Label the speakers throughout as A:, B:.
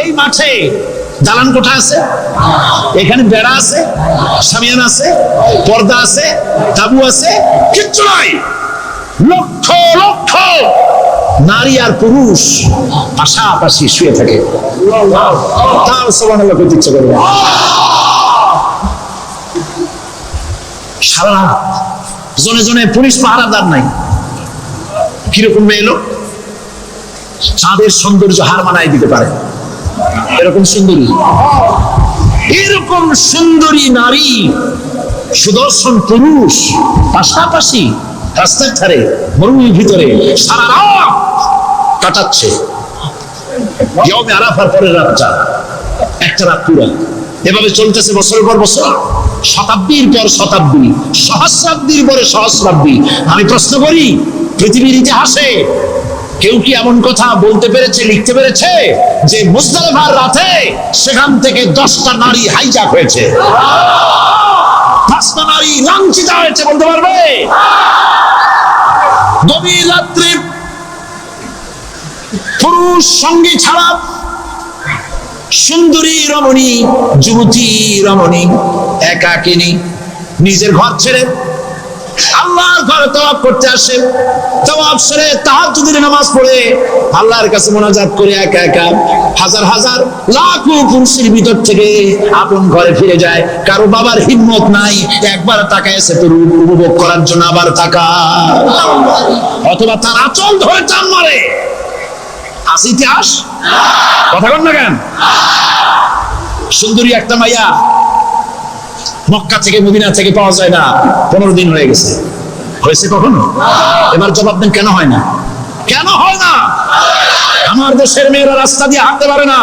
A: এই মাঠে দালান কোঠা আছে, এখানে বেড়া আছে, সামিয়ান আছে, পর্দা আছে, তাবু আছে, কিচ্ছু নাই। লক্ষ লক্ষ নারী আর পুরুষ পাশাপাশি শুয়ে থাকে, তাও সুবহানাল্লাহ কইতে ইচ্ছা করে না। সারা রাত জনে জনে পুলিশ পাহারাদার নাই। কিরকম মেয়ে এলো, চাঁদের সৌন্দর্য হার মানায় দিতে পারে এরকম সুন্দরী, এরকম সুন্দরী নারী, সুদর্শন পুরুষ পাশাপাশি রাস্তার ধারে মরুভূমির ভিতরে সারা রাত কাটাচ্ছে। ইয়মে আরাফার পরের রাতটা, একটা রাত পুরো এভাবে চলতেছে বছরের পর বছর, শতাব্দীর পর শতাব্দী, সহস্রাব্দীর পরে সহস্রাব্দী। আমি প্রশ্ন করি, পৃথিবীর ইতিহাসে কেউ কি এমন কথা বলতে পেরেছে, লিখতে পেরেছে যে মুজদালিফার রাতে সেখান থেকে 10টা নারী হাইজ্যাক হয়েছে, 5টা নারী লাঞ্ছিত হয়েছে, বলতে পারবে? গভীর রাত্রে পুরুষ সঙ্গী ছাড়া সুন্দরী রমণী, যুবতী রমণী একাকিনী নিজের ঘর ছেড়ে আল্লাহর ঘরে তওয়াফ করতে আসে। তওয়াফ সেরে তাহাজ্জুদের নামাজ পড়ে আল্লাহর কাছে মুনাজাত করে একা একা হাজার হাজার লাখো পুরুষের ভিতর থেকে আপন ঘরে ফিরে যায়। কারো বাবার হিম্মত নাই একবার তাকায় সে তো রূপ উপভোগ করার জন্য আবার তাকায়, অথবা তার আঁচল ধরে টান মারে। আছে ইতিহাস, কথা বল না কেন? সুন্দরী একটা মাইয়া মক্কা থেকে মদিনা থেকে পাওয়া যায় না, 15 দিন হয়ে গেছে। হয়েছে কখনো? এবার জবাব দেন, কেন হয় না? কেন হয় না? আমার দেশের মেয়েরা রাস্তা দিয়ে হাঁটতে পারে না।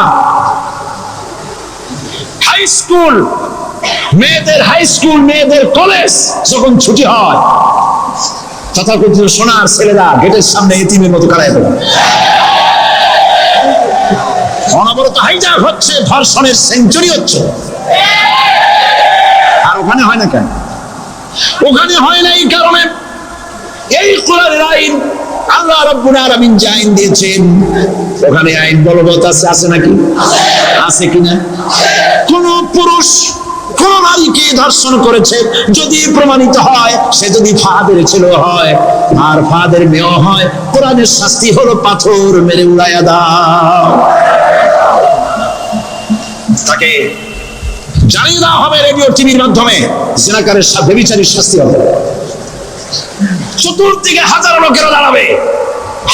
A: হাই স্কুল মেয়েদের, হাই স্কুল মেয়েদের কলেজ যখন ছুটি হয়, তথাকথিত সোনার ছেলেরা গেটের সামনে এতিমের মতো কারায় পড়ে। অনবরত হাইজ্যাক হচ্ছে, ধর্ষণের সেঞ্চুরি হচ্ছে। আর ওখানে হয় না কেন? ওখানে হয় না এই কারণে, এই কোরআনের আইন আল্লাহ রাব্বুল আলামিন যে আইন দিয়েছেন, ওখানে আইন বলবৎ আছে, আছে নাকি? আছে কিনা? কোন পুরুষ কোন নারীকে ধর্ষণ করেছে যদি প্রমাণিত হয়, সে যদি ফাহাদের ছেলে হয় আর ফাহাদের মেয়ে হয়, কোরআনের শাস্তি হলো পাথর মেরে উড়াইয়া দাও। তাকে জানিয়ে দেওয়া হবে রেডিও টিভির মাধ্যমে, জিনাকারের সাথে ব্যভিচারীর শাস্তি হবে। চতুর্দিকে হাজারো লোকেরা দাঁড়াবে,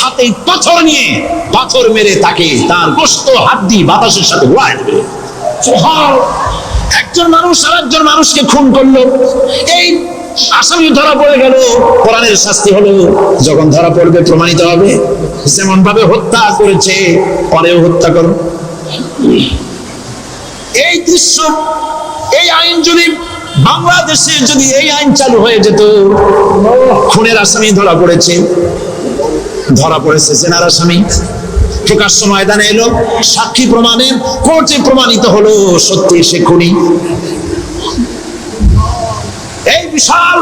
A: হাতে পাথর নিয়ে পাথর মেরে তাকে তার গোশত হাড্ডি বাতাসের সাথে উড়ায় দেবে। একজন মানুষ আর একজন মানুষকে খুন করলো, এই আসামি ধরা পড়ে গেল, কোরআনের শাস্তি হলো যখন ধরা পড়বে প্রমাণিত হবে যেমন ভাবে হত্যা করেছে পরেও হত্যা করো। এই দৃশ্য, এই আইন যদি বাংলাদেশে যদি এই আইন চালু হয়ে যেত, খুনের আসামি ধরা পড়েছে, জেনার আসামি প্রকাশ্য ময়দানে এলো, সাক্ষী প্রমাণে কোর্টে প্রমাণিত হলো সত্যি সে খুনি। এই বিশাল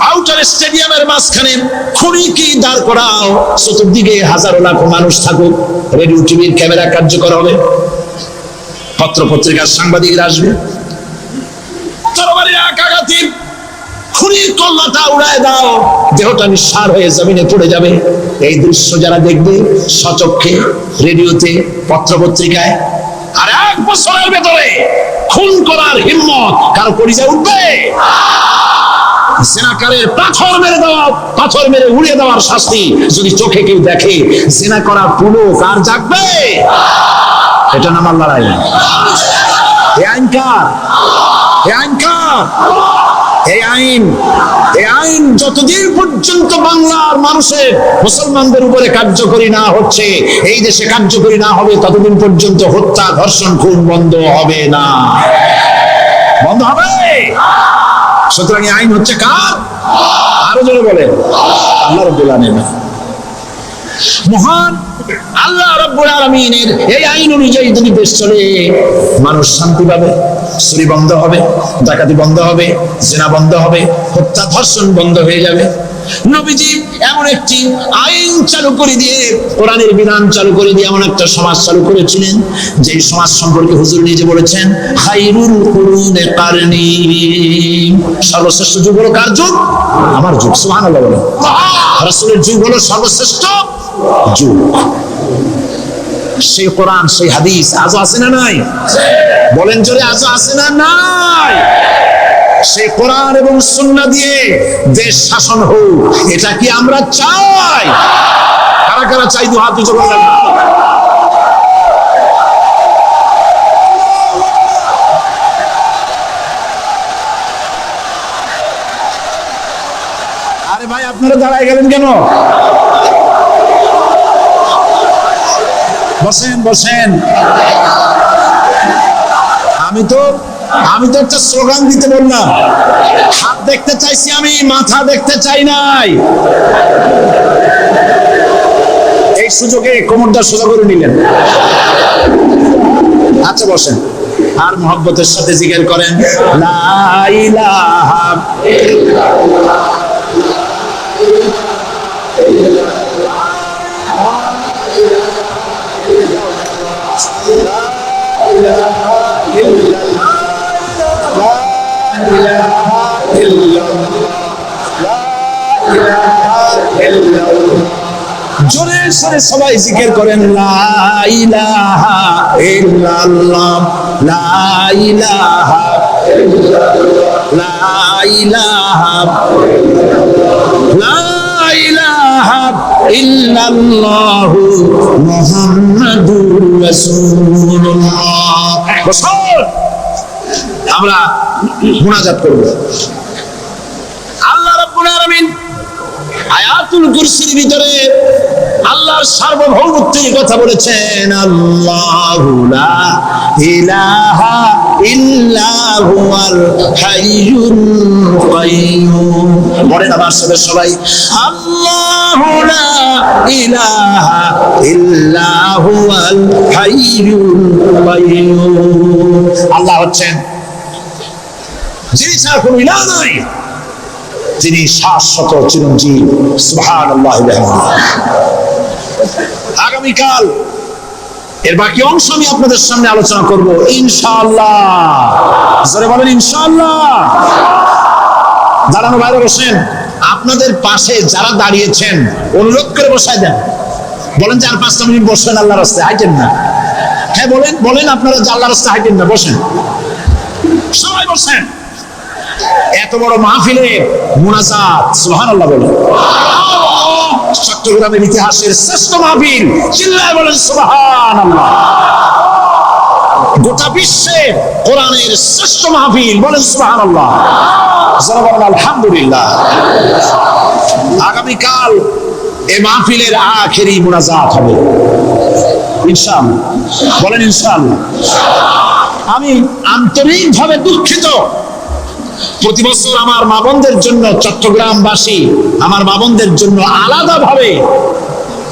A: আউটার স্টেডিয়ামের মাঝখানে খুনিকে দাঁড় করাও, চতুর্দিকে হাজারো লাখো মানুষ থাকুক, রেডিও টিভির ক্যামেরা কার্যকর হবে, পত্র পত্রিকার সাংবাদিকরা আসবে, তরবারির আঘাতে খুনির কল্লাটা উড়ায় দাও, দেহটা নিঃসার হয়ে জমিনে পড়ে যাবে। এই দৃশ্য যারা দেখবে সচক্ষে, রেডিওতে, পত্র পত্রিকায়, আর 1 বছরের ভেতরে খুন করার হিম্মত কারো কলিজায় উঠবে? জিনাকারের পাথর মেরে দেওয়া, পাথর মেরে উড়িয়ে দেওয়ার শাস্তি যদি চোখে কেউ দেখে, জিনা করা পুলো কার জাগবে? এটা নাম আল্লাহর আইন। এই আইন কার? এই আইন কার? এই আইন যতদিন পর্যন্ত বাংলার মানুষের, মুসলমানদের উপরে কার্যকরী না হচ্ছে, এই দেশে কার্যকরী না হবে, ততদিন পর্যন্ত হত্যা, ধর্ষণ, খুন বন্ধ হবে না। বন্ধ হবে? সুতরাং এই আইন হচ্ছে কার? আরো জোরে বলেন, আল্লাহ রাব্বুল আলামিন। মহান আল্লাহ রাব্বুল আলামিনের এই আইন অনুযায়ী যদি দেশ চলে, মানুষ শান্তি পাবে, চুরি বন্ধ হবে, ডাকাতি বন্ধ হবে, জিনা বন্ধ হবে, হত্যা ধর্ষণ বন্ধ হয়ে যাবে। নবীজি এমন একটি আইন চালু করে দিয়ে, কোরআনের বিধান চালু করে দিয়ে এমন একটা সমাজ চালু করেছিলেন, যে সমাজ সম্পর্কে হুজুর নিজে বলেছেন, খায়রুল কুরুনে কারনি, সর্বশ্রেষ্ঠ যুগ হলো কার যুগ? আমার যুগ। সুবহানাল্লাহ বলেন। রাসূলের যুগ হলো সর্বশ্রেষ্ঠ যুগ। সেই কোরআন, সেই হাদিস আজও আছে না নাই? বলেন জোরে, আজও আছে না নাই? সেই কোরআন এবং সুন্নাহ দিয়ে দেশ শাসন হোক, এটা কি আমরা চাই? কারা কারা চাই? দু হাত উঁচু করে রাখুন। আরে ভাই, আপনারা দাঁড়ায় গেলেন কেন? বসেন বসেন। আমি তো একটা স্লোগান দিতে বললাম। হাত দেখতে চাইছি আমি, মাথা দেখতে চাই নাই। এই সুযোগে কোমরটা সোজা করে নিলেন। আচ্ছা বসেন, আর মহব্বতের সাথে জিকির করেন, লা ইলাহা ইল্লাল্লাহ। জোরে সরে সবাই জিকির করেন, লা ইলাহা ইল্লাল্লাহ, লা ইলাহা ইল্লাল্লাহ, লা ইলাহা লা ইলাহা ইল্লাল্লাহ মুহাম্মাদুর রাসূলুল্লাহ। বসুন, আমরা মুনাজাত করব। আল্লাহ রাব্বুল আলামিন আয়াতুল কুরসির ভিতরে আল্লাহর সার্বভৌমত্বের কথা বলেছেন, আল্লাহু লা ইলাহা ইল্লা হুয়াল হাইয়ুল কাইয়্যুম। বলেন আমার সাথে সবাই, আল্লাহু লা ইলাহা ইল্লা হুয়াল হাইয়ুল কাইয়্যুম। আল্লাহ হচ্ছেন যিনি ছাড়া কোনো ইলাহ নাই, তিনি শাশ্বত চিরঞ্জীব। সুবহানাল্লাহ। আগামীকাল এর বাকি অংশ আমি আপনাদের সামনে আলোচনা করব ইনশাআল্লাহ। জোরে বলেন ইনশাআল্লাহ। দাঁড়ানো বাইরে বসেন। আপনাদের পাশে যারা দাঁড়িয়েছেন অনুরোধ করে বসায় দেন। বলেন যে আর 5 মিনিট বসেন, আল্লাহর রাস্তায় হাঁটেন না। হ্যাঁ বলেন, বলেন আপনারা যে আল্লাহর রাস্তায় হাঁটেন না, বসেন, সবাই বসেন। এত বড় মাহফিলে মুনাজাত, সুবহানাল্লাহ বলেন। চট্টগ্রামের ইতিহাসের শ্রেষ্ঠ মাহফিল, চিল্লায় বলেন সুবহানাল্লাহ। গোটা বিশ্বে কোরআনের শ্রেষ্ঠ মাহফিল, বলেন সুবহানাল্লাহ। যারা বলেন আলহামদুলিল্লাহ। আগামীকাল এই মাহফিলের আখেরি মুনাজাত হবে ইনশাআল্লাহ। বলেন ইনশাআল্লাহ। আমি আন্তরিকভাবে দুঃখিত, প্রতি বছর আমার মা বোনদের জন্য, চট্টগ্রামবাসী আমার মা বোনদের জন্য আলাদাভাবে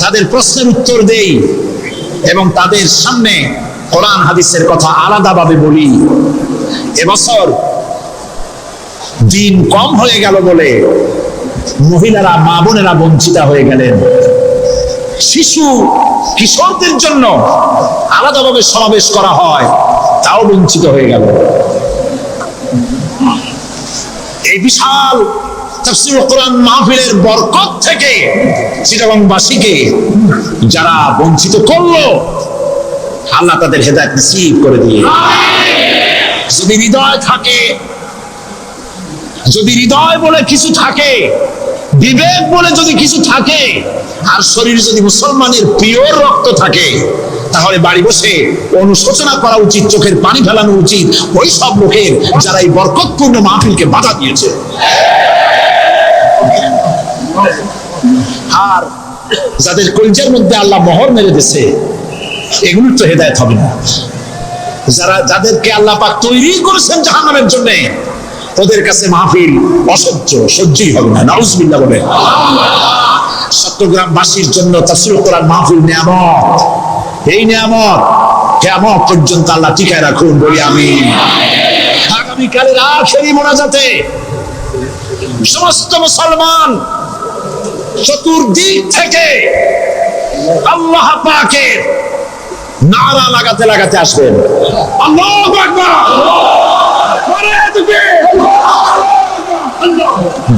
A: তাদের প্রশ্নের উত্তর দেই এবং তাদের সামনে কোরআন হাদিসের কথা আলাদাভাবে বলি। এবছর দিন কম হয়ে গেল বলে মহিলারা, মা বোনেরা বঞ্চিত হয়ে গেলেন। শিশু কিশোরদের জন্য আলাদাভাবে সমাবেশ করা হয়, তাও বঞ্চিত হয়ে গেল। এই বিশাল তাফসীরুল কোরআন মাহফিলের বরকত থেকে চিটাগংবাসীকে যারা বঞ্চিত করলো, আল্লাহ তাদের হেদায়েত নসিব করে দিয়ে। যদি হৃদয় থাকে, যদি হৃদয় বলে কিছু থাকে, বিবেক বলে যদি কিছু থাকে, আর শরীরে যদি মুসলমানের পিওর রক্ত থাকে, তাহলে বাড়ি বসে অনুশোচনা করা উচিত, চোখের পানি ফেলানো উচিত ওই সব লোকের যারা এই বরকতপূর্ণ মাহফিলকে বাধা দিয়েছে। আর যাদের কলজের মধ্যে আল্লাহ মোহর মেরে দিয়েছে, এগুলোর তো হেদায়েত হবে না। যাদেরকে আল্লাহ পাক তৈরি করেছেন জাহান্নামের জন্য, ওদের কাছে মাহফিল অসহ্য, সহ্যই হবে না। নাউজুবিল্লাহ বলে। চট্টগ্রামবাসীর জন্য তাফসীরুল কোরআন মাহফিল নিয়ামত। এই নিয়ামত কিয়ামত পর্যন্ত আল্লাহ টিকায় রাখুন, বলি আমিন। আগামীকালের আখেরি মোনাজাতে সমস্ত মুসলমান চতুর্দিক থেকে আল্লাহ পাকের নারা লাগাতে লাগাতে আসবেন। আল্লাহু আকবার।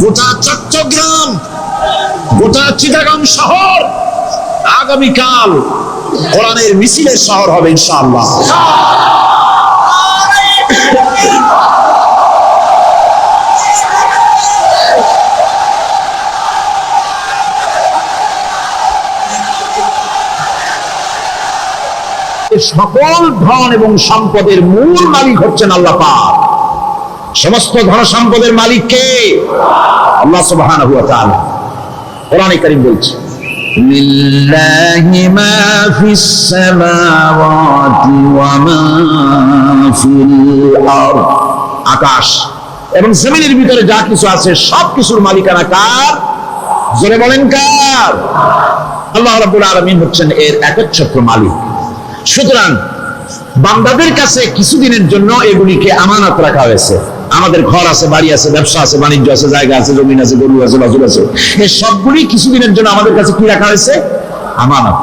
A: গোটা চট্টগ্রাম, গোটা চিটাগাং শহর আগামীকাল কোরআনের মিছিলের শহর হবে ইনশাআল্লাহ। সকল ধন এবং সম্পদের মূল মালিক হচ্ছেন আল্লাহ পাক। সমস্ত ধন সম্পদের মালিক কে? আল্লাহ সুবহানাহু ওয়া তাআলা। কোরআনে কারীম বলছে লিল্লাহি মা ফিস সামাওয়াতি ওয়া মা ফিল আরদ। আকাশ এবং জমিনের ভিতরে যা কিছু আছে সব কিছুর মালিকানা কার? জোরে বলেন কার? আল্লাহ রাব্বুল আলামিন হচ্ছেন এর একচ্ছত্র মালিক। সুতরাং বান্দাদের কাছে কিছুদিনের জন্য এগুলিকে আমানত রাখা হয়েছে। আমাদের ঘর আছে, বাড়ি আছে, ব্যবসা আছে, বাণিজ্য আছে, জায়গা আছে, জমিন আছে, গরু আছে, বাছুর আছে, এই সবগুলি কিছুদিনের জন্য আমাদের কাছে কি রাখা হয়েছে? আমানত।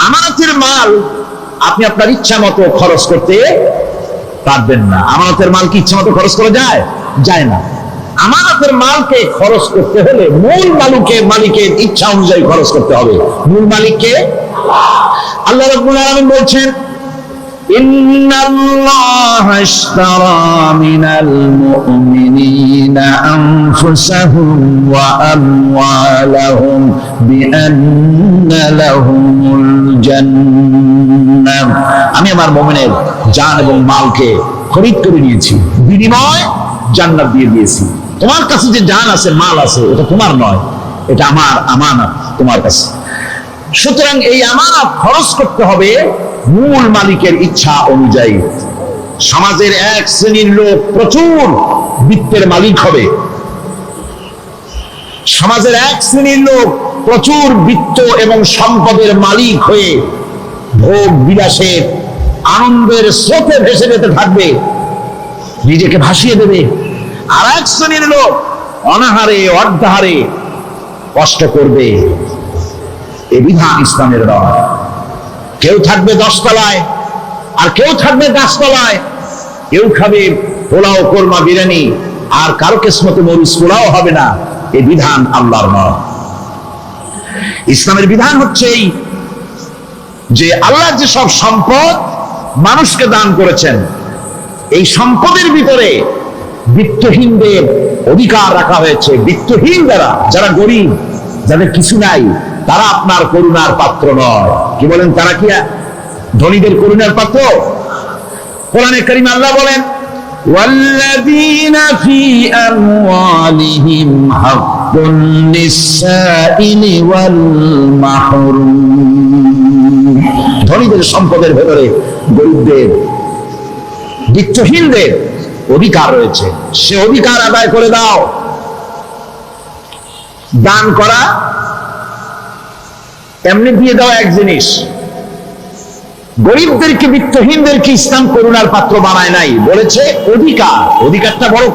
A: আমানতের মাল আপনি আপনার ইচ্ছা মতো খরচ করতে পারবেন না। আমানতের মাল কি ইচ্ছা মতো খরচ করা যায়? যায় না। আমানতের মালকে খরচ করতে হলে মূল মালিকের ইচ্ছা অনুযায়ী খরচ করতে হবে। মূল মালিককে আল্লাহ রাব্বুল আলামিন বলছেন ইন্নাল্লাহা আশতারা মিনাল মুমিনিনা আনফুসাহুম ওয়া আমওয়ালাহুম বিআন্না লাহুমুল জান্নাহ। আমি আমার মুমিনের জান এবং মালকে খরিদ করে নিয়েছি, বিনিময় জান্নাত দিয়ে দিয়েছি। তোমার কাছে যে জান আছে, মাল আছে, এটা তোমার নয়, এটা আমার আমানত তোমার কাছে। সুতরাং এই আমানত খরচ করতে হবে মূল মালিকের ইচ্ছা অনুযায়ী। সমাজের এক শ্রেণীর লোক প্রচুর বিত্তের মালিক হবে, সমাজের এক শ্রেণীর লোক প্রচুর বিত্ত এবং সম্পদের মালিক হয়ে ভোগ বিলাসের আনন্দের স্রোতে ভেসে যেতে থাকবে, নিজেকে ভাসিয়ে দেবে। আর এক শ্রেণীর লোক অনাহারে অর্ধাহারে কষ্ট করবে। এ বিধান ইসলামের নয়। কেউ থাকবে 10 তলায় আর কেউ থাকবে 10 তলায়, কেউ খাবে পোলাও, কোরমা, বিরিয়ানি, আর কারো কিসমতে মরিচ পোলাও হবে না। এ বিধান আল্লাহর নয়। ইসলামের বিধান হচ্ছে এই যে আল্লাহ যে সব সম্পদ মানুষকে দান করেছেন, এই সম্পদের ভিতরে বিত্তহীনদের অধিকার রাখা হয়েছে। বিত্তহীন যারা গরিব, যাদের কিছু নাই, তারা আপনার করুণার পাত্র নয়। কি বলেন? তারা কি ধনীদের করুণার পাত্র? কোরআনে কারীমে আল্লাহ বলেন ওয়াল্লাযীনা ফী আমওয়ালিহিম হাক্কুন লিস-সাইলি ওয়াল মাহরুম। ধনীদের সম্পদের ভেতরে গরিবদের, বিত্তহীনদের অধিকার রয়েছে। সে অধিকার আদায় করে দাও। দান করা এমনি দিয়ে দাও এক জিনিস। গরিবদেরকে, বিত্তহীনদেরকে ইসলাম করুণার পাত্র বানায় নাই, বলেছে অধিকার। অধিকারটা বড়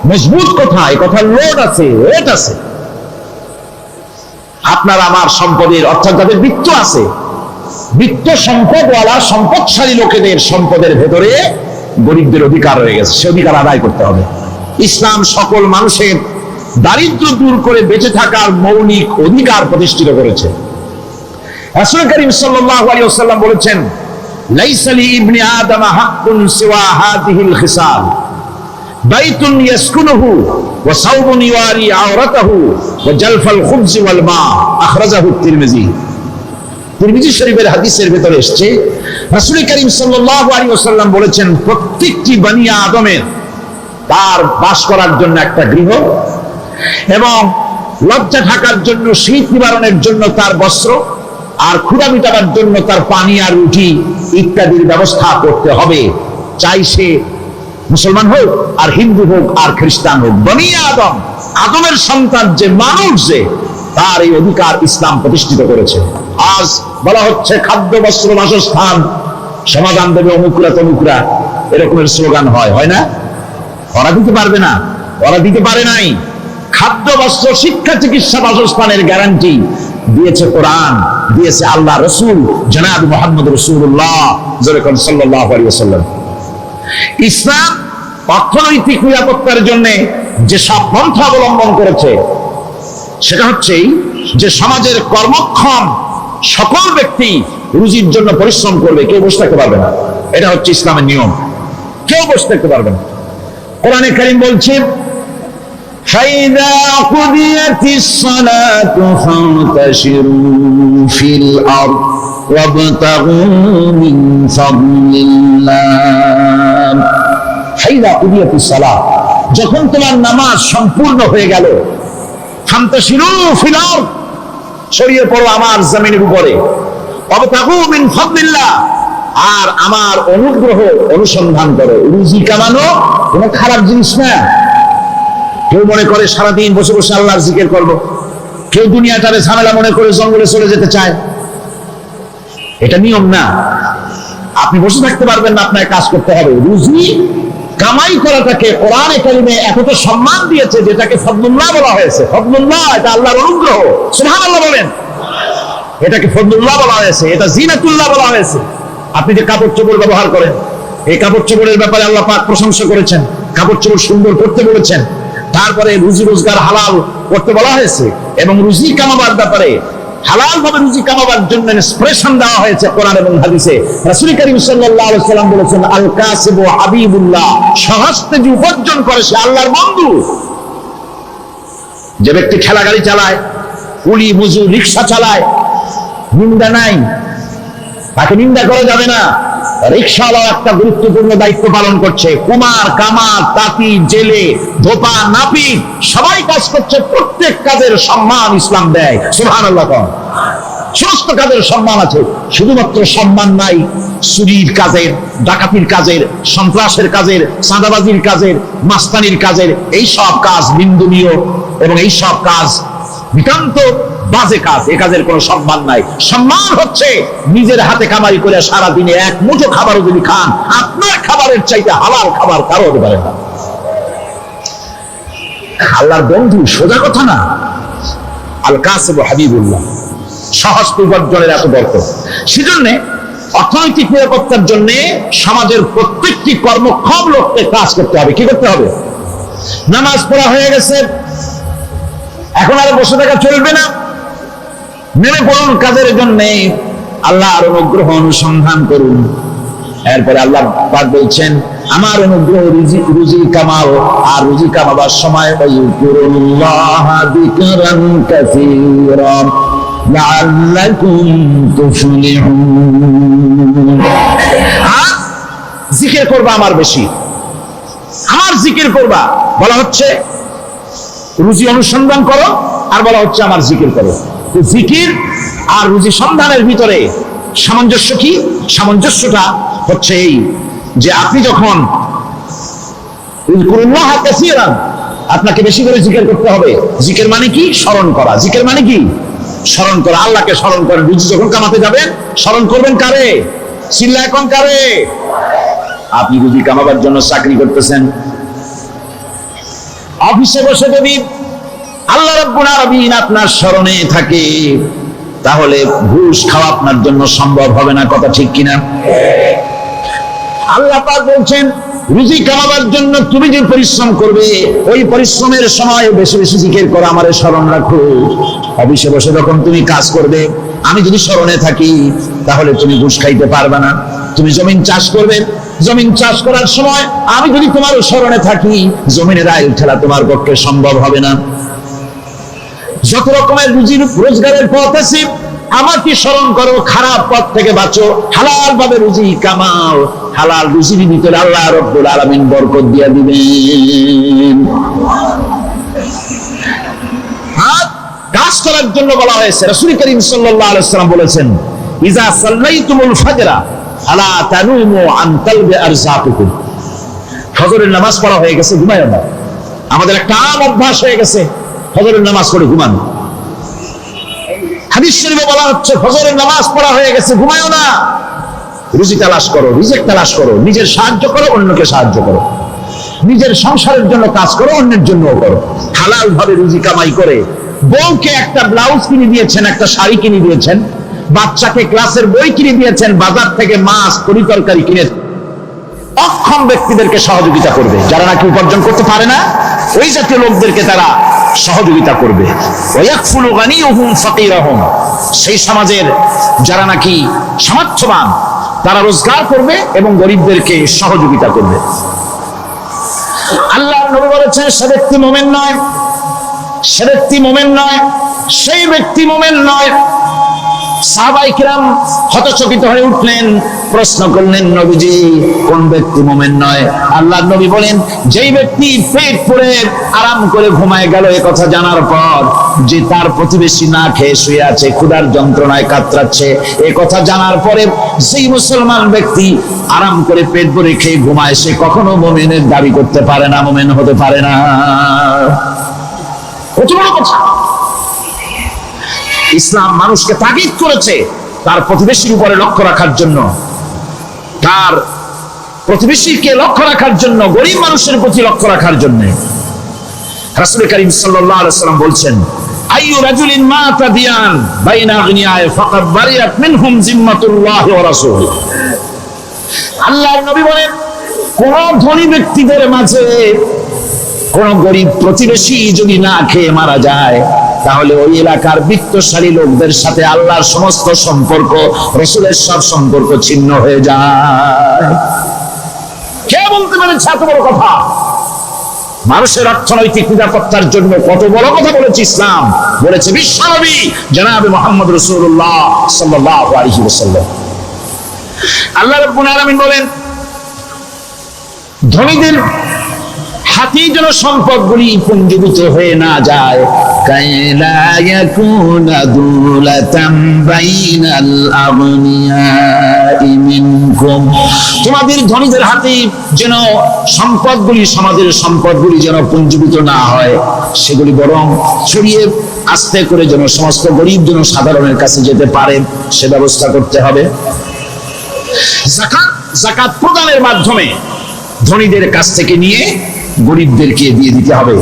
A: মজবুত কথা, এই কথার লোড আছে, ওয়েট আছে। আপনার আমার সম্পদের, অর্থাৎ যাদের বিত্ত আছে, বিত্ত সম্পদওয়ালা সম্পদশালী লোকেদের সম্পদের ভেতরে গরিবদের অধিকার রয়ে গেছে। সে অধিকার আদায় করতে হবে। ইসলাম সকল মানুষের দারিদ্র দূর করে বেঁচে থাকার মৌলিক অধিকার প্রতিষ্ঠিত করেছে। রাসূল করিম সাল্লাল্লাহু আলাইহি ওয়াসাল্লাম বলেছেন লাইসা লি ইবনি আদম হাক্কুন সিওয়া হাযিহিল খিসাল বাইতুন ইয়াসকুনুহু ওয়া সাওবুন ইওয়ারি আওরাতাহু ওয়া জালফাল খুবজ ওয়াল মা। আখরাজাহু তিরমিজি। তিরমিজি শরীফের হাদিসের ভিতরে এসেছে রাসূল করিম সাল্লাল্লাহু আলাইহি ওয়াসাল্লাম বলেছেন প্রত্যেকটি বনি আদমের তার বাস করার জন্য একটা গৃহ এবং লজ্জা ঢাকার জন্য, শীত নিবারণের জন্য তার বস্ত্র, আর ক্ষুধা মিটাবার জন্য তার পানি আর রুটি ইত্যাদির ব্যবস্থা করতে হবে। চাই সে মুসলমান হোক আর হিন্দু হোক আর খ্রিস্টান হোক, বনি আদম, আদমের সন্তান যে মানুষ, যে তার এই অধিকার ইসলাম প্রতিষ্ঠিত করেছে। আজ বলা হচ্ছে খাদ্য বস্ত্র বাসস্থান সমাধান দেবে অমুকরা তমুকরা, এরকমের স্লোগান হয় না? ওরা দিতে পারবে না, ওরা দিতে পারে নাই। খাদ্য বস্ত্র শিক্ষা চিকিৎসা বাসস্থানের গ্যারান্টি দিয়েছে কোরআন, দিয়েছে আল্লাহ রসুল জনাব মুহাম্মদ রাসূলুল্লাহ সাল্লাল্লাহু আলাইহি ওয়াসাল্লাম। ইসলাম অর্থনৈতিক নিরাপত্তার জন্য যে সব পন্থা অবলম্বন করেছে সেটা হচ্ছে যে সমাজের কর্মক্ষম সকল ব্যক্তি রুজির জন্য পরিশ্রম করবে, কেউ বসে থাকতে পারবে না। এটা হচ্ছে ইসলামের নিয়ম, কেউ বসে থাকতে পারবে না। কোরআনে কারীম বলছে فَإِذَا قُضِيَتِ الصَّلَاةُ فَانتَشِرُوا فِي الْأَرْضِ وَابْتَغُوا مِنْ فَضْلِ اللَّهِ فَإِذَا قُضِيَتِ الصَّلَاةُ যখন তোমার নামাজ সম্পূর্ণ হয়ে গেল, ফান্তাশিরু ফিল আরদ ছড়িয়ে পড়ো আমার জমিনের উপরে, ওয়াবতাগু মিন ফাদলিল্লাহ আর আমার অনুগ্রহ অনুসন্ধান করো। রুজি কামানো কোনো খারাপ জিনিস না। কেউ মনে করে সারাদিন বসে বসে আল্লাহর জিকির করব, কেউ দুনিয়াটারে ঝামেলা মনে করে জঙ্গলে চলে যেতে চায়। এটা নিয়ম না। আপনি বসে থাকতে পারবেন না, আপনাকে কাজ করতে হবে। রুজি কামাই করাটাকে কোরআনে কারিমে এতটা সম্মান দিয়েছে যেটাকে ফদলুল্লাহ বলা হয়েছে। ফদলুল্লাহ এটা আল্লাহর অনুগ্রহ, সুবহানাল্লাহ বলেন। এটাকে ফদলুল্লাহ বলা হয়েছে, এটা জিনাতুল্লাহ বলা হয়েছে। আপনি যে কাপড় চোপড় ব্যবহার করেন, এই কাপড় চোপড়ের ব্যাপারে আল্লাহ পাক প্রশংসা করেছেন, কাপড় চোপড় সুন্দর করতে বলেছেন। তারপরে রুজি রোজগার হালাল করতে বলা হয়েছে এবং রুজি কামাবার ব্যাপারে হালাল ভাবে রুজি কামাবার জন্য ইন্সপিরেশন দেওয়া হয়েছে কোরআন এবং হাদিসে। রাসূল করিম সাল্লাল্লাহু আলাইহি ওয়াসাল্লাম বলেছেন, আল কাসিবু হাবিবুল্লাহ, সহজতে যে উপার্জন করে সে আল্লাহর বন্ধু। যে ব্যক্তি ঠেলা গাড়ি চালায়, কুলি মজুর রিকশা চালায়, নিন্দা নাই, তাকে নিন্দা করা যাবে না। রিকশাওয়ালা একটা গুরুত্বপূর্ণ দায়িত্ব পালন করছে। কুমার, কামার, তাঁতি, জেলে, ধোপা, নাপিত সবাই কাজ করছে। প্রত্যেক কাজের সম্মান ইসলাম দেয়, সুবহানাল্লাহ। সমস্ত কাজের সম্মান আছে, শুধুমাত্র সম্মান নাই চুরির কাজের, ডাকাতির কাজের, সন্ত্রাসের কাজের, চাঁদাবাজির কাজের, মাস্তানির কাজের। এই সব কাজ নিন্দনীয় এবং এই সব কাজ নিতান্ত বাজে কাজ। এ কাজের কোনো সম্মান নাই। সম্মান হচ্ছে নিজের হাতে কামাই করে সারাদিনে এক মুঠো খাবারও যদি খান, আপনার খাবারের চাইতে হালাল খাবার কারো হতে পারে না। আল্লাহর বন্ধু সোজা কথা না। আল কাসিবু হাবিবুল্লাহ, সহজ উপার্জনের এত দরকার। সেজন্য অর্থনৈতিক নিরাপত্তার জন্য সমাজের প্রত্যেকটি কর্মক্ষম লোককে কাজ করতে হবে। কি করতে হবে? নামাজ পড়া হয়ে গেছে, এখন আর বসে থাকা চলবে না। নেমে পড়ুন কাজের জন্য, আল্লাহর অনুগ্রহ অনুসন্ধান করুন। এরপরে আল্লাহ পাক বলছেন, আমার অনুগ্রহ রুজি কামাও, আর রুজি কামাবার সময় ওয়াজকুরুল্লাহ যিকরান কাসীরা লাআল্লাকুম তুফলিহুন। আর জিকির করবা আমার বেশি, আমার জিকির করবা। বলা হচ্ছে রুজি অনুসন্ধান করো, আর বলা হচ্ছে আমার জিকির করো। জিকির আর রুজি সন্ধানের ভিতরে সামঞ্জস্য কি? সামঞ্জস্যটা হচ্ছে এই যে আপনি যখন আপনাকে বেশি করে জিকির করতে হবে। জিকির মানে কি? স্মরণ করা। জিকির মানে কি? স্মরণ করা। আল্লাহকে স্মরণ করেন। রুজি যখন কামাতে যাবেন স্মরণ করবেন কারে? চিল্লা এখন কারে? আপনি রুজি কামাবার জন্য চাকরি করতেছেন, অফিসে বসে যদি আল্লাহ রাব্বুল আলামিন আপনার স্মরণে থাকে তাহলে ঘুষ খাওয়া আপনার জন্য সম্ভব হবে না। কথা ঠিক কিনা? আল্লাহ পাক বলছেন, রুজি কামাবার জন্য তুমি যে পরিশ্রম করবে, ওই পরিশ্রমের সময় বেশি বেশি জিকির করো, আমারে স্মরণ রাখো। অফিসে বসে যখন তুমি কাজ করবে, আমি যদি স্মরণে থাকি তাহলে তুমি ঘুষ খাইতে পারবে না। তুমি জমিন চাষ করবে, জমিন চাষ করার সময় আমি যদি তোমার স্মরণে থাকি, জমিনের আইল ঠেলা তোমার পক্ষে সম্ভব হবে না। যত রকমের রুজি রোজগারের পথ আছে, আমাকে স্মরণ করো, খারাপ পথ থেকে বাঁচো, হালাল ভাবে রুজি কামাও। হালাল রুজির ভিতরে আল্লাহ রাব্বুল আলামিন বরকত দিয়ে দিবেন। কাজ করার জন্য বলা হয়েছে। রাসূল করিম সাল্লাল্লাহু আলাইহি ওয়াসাল্লাম বলেছেন, ইজা সাল্লাইতুমুল ফাজরা আলা তানুমু আন তালবি আরযাকুকুম। ফজরের নামাজ পড়া হয়ে গেছে, ঘুমায় না। আমাদের একটা আম অভ্যাস হয়ে গেছে ফজরের নামাজ পড়ে ঘুমানো। হাদিস শরীফে বলা হচ্ছে ফজরের নামাজ পড়া হয়ে গেছে, ঘুমায়ও না, রুজি তালাশ করো, রিজিক তালাশ করো, নিজের সাহায্য করো, অন্যকে সাহায্য করো, নিজের সংসারের জন্য কাজ করো, অন্যের জন্যও করো। হালাল ভাবে রুজি কামাই করে বউকে একটা ব্লাউজ কিনে দিয়েছেন, একটা শাড়ি কিনে দিয়েছেন, বাচ্চাকে ক্লাসের বই কিনে দিয়েছেন, বাজার থেকে মাছ তরি তরকারি কিনে অক্ষম ব্যক্তিদেরকে সহযোগিতা করবে, যারা নাকি উপার্জন করতে পারে না ওই জাতীয় লোকদেরকে তারা সহযোগিতা করবে। ওয়ায়াকফুলু গানিয়ুহুম ফাকিরাহুম, সেই সমাজের যারা নাকি সামর্থ্যবান তারা রোজগার করবে এবং গরিবদেরকে সহযোগিতা করবে। আল্লাহর নবী বলেছেন সে ব্যক্তি মুমিন নয়, সে ব্যক্তি মুমিন নয়, সেই ব্যক্তি মুমিন নয়। সাহাবায়ে কিরাম হতচকিত হয়ে উঠলেন, প্রশ্ন করলেন নবীজি কোন ব্যক্তি মুমিন নয়? আল্লাহর নবী বলেন যেই ব্যক্তি পেট পুরে আরাম করে ঘুমায় গেল এ কথা জানার পর যে তার প্রতিবেশী না খেয়ে শুয়ে আছে, ক্ষুধার যন্ত্রণায় কাতরাচ্ছে, এ কথা জানার পরে সেই মুসলমান ব্যক্তি আরাম করে পেট ভরে খেয়ে ঘুমায়, সে কখনো মুমিনের দাবি করতে পারে না, মুমিন হতে পারে না। কত বড় কথা! ইসলাম মানুষকে তাগিদ করেছে তার প্রতিবেশীর উপরে লক্ষ্য রাখার জন্য, তার প্রতিবেশীকে লক্ষ্য রাখার জন্য, গরিব মানুষের প্রতি লক্ষ্য রাখার জন্য। রাসূল করিম সাল্লাল্লাহু আলাইহি ওয়াসাল্লাম বলছেন আইয়ু রাজুলিন মাতা দিয়ান বাইনা আগনিয়ায় ফাকাদ বারিয়াত মিনহুম জিম্মাতুল্লাহি ওয়া রাসূলুহু। আল্লাহর নবী বলেন কোন ধনী ব্যক্তিদের মাঝে কোন গরিব প্রতিবেশী যদি না খেয়ে মারা যায় তাহলে ওই এলাকার বিত্তশালী লোকদের সাথে আল্লাহর সমস্ত সম্পর্ক, রাসূলের সব সম্পর্ক ছিন্ন হয়ে যায়। কে বলতে পেরেছে এত বড় কথা? মানুষের অর্থনৈতিক নিরাপত্তার জন্য কত বড় কথা বলেছে ইসলাম, বলেছে বিশ্বনবী জনাবে মুহাম্মদ রাসূলুল্লাহ সাল্লাল্লাহু আলাইহি ওয়াসাল্লাম। আল্লাহ রাব্বুল আলামিন বলেন ধনীদের হাতে যেন সম্পদগুলি পুঞ্জীভূত হয়ে না যায়, কাইলা ইয়াকুনা দুলাতাম বাইনাল আগনিয়াই মিনকুম, তোমাদের ধনীদের হাতে যেন সম্পদগুলি, সমাজের সম্পদগুলি যেন পুঞ্জীভূত না হয়, সেগুলি বরং ছড়িয়ে আস্তে করে যেন সমস্ত গরিব যেন সাধারণের কাছে যেতে পারে সে ব্যবস্থা করতে হবে। যাকাত প্রদানের মাধ্যমে ধনীদের কাছ থেকে নিয়ে গরিবদেরকে দিয়ে দিতে হবে।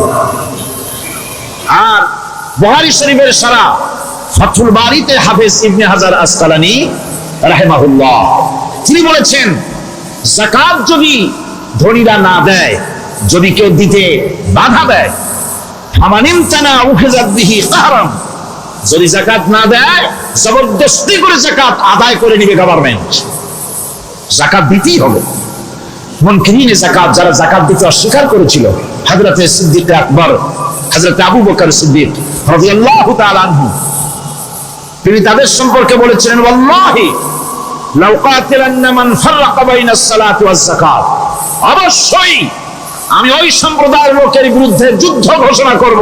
A: আর বুখারী শরীফের সারা ফাথুল বারীতে হাফেজ ইবনে হাজার আসকালানী রাহিমাহুল্লাহ তিনি বলেছেন যাকাত যদি ধনীরা না দেয়, যদি কেউ দিতে বাধা দেয়, ফামানিমতানা উখিযাত বিহি কাহরাম, যদি যাকাত না দেয় জবরদস্তি করে যাকাত আদায় করে নিবে গভর্নমেন্ট, যাকাত দিতেই হবে। মুনকিরিনে যাকাত, যারা যাকাত দিতে অস্বীকার করেছিল, হযরতে সিদ্দিক আকবর, হযরতে আবু বকর সিদ্দিক রাদিয়াল্লাহু তাআলা আনহু, তিনি তাদের সম্পর্কে বলেছিলেন ওয়াল্লাহি লাউ কাতিলান্না মান ফাররাকা বাইনাস সালাতি ওয়াজ যাকাত, অবশ্যই আমি ওই সম্প্রদায়ের লোকের বিরুদ্ধে যুদ্ধ ঘোষণা করব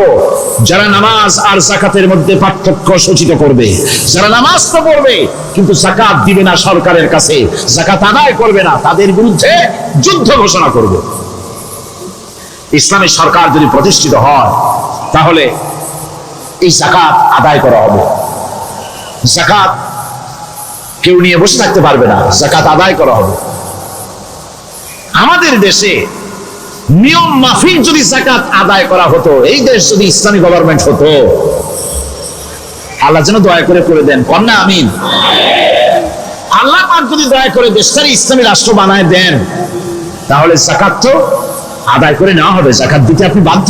A: যারা নামাজ আর যাকাতের মধ্যে পার্থক্য সূচিত করবে, যারা নামাজ তো পড়বে কিন্তু যাকাত দিবে না সরকারের কাছে, যাকাত আদায় করবে না, তাদের বিরুদ্ধে যুদ্ধ ঘোষণা করব। ইসলামী সরকার যদি প্রতিষ্ঠিত হয় তাহলে এই যাকাত আদায় করা হবে। যাকাত কেউ নিয়ে বসে থাকতে পারবে না, যাকাত আদায় করা হবে। আমাদের দেশে নিয়ম মাফিক যদি যাকাত আদায় করা হতো, এই দেশ যদি ইসলামী গভর্নমেন্ট হতো, আল্লাহ যেন দয়া করে দেন, কন্যা আমিন। আল্লাহ পাক যদি দয়া করে দেশটাকে ইসলামী রাষ্ট্র বানায় দেন তাহলে যাকাত তো আদায় করে নেওয়া হবে, যাকাত দিতে আপনি বাধ্য,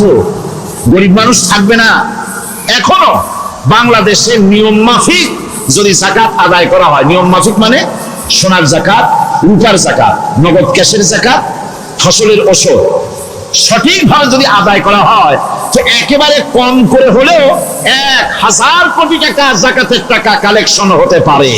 A: গরিব মানুষ থাকবে না। এখনো বাংলাদেশের নিয়ম মাফিক যদি যাকাত আদায় করা হয়, নিয়ম মাফিক মানে সোনার যাকাত, রূপার যাকাত, নগদ ক্যাশের যাকাত, ফসলের ওষুধ সঠিকভাবে যদি আদায় করা হয় তো একেবারে কম করে হলেও 1000 কোটি টাকা যাকাতের টাকা কালেকশন হতে পারে।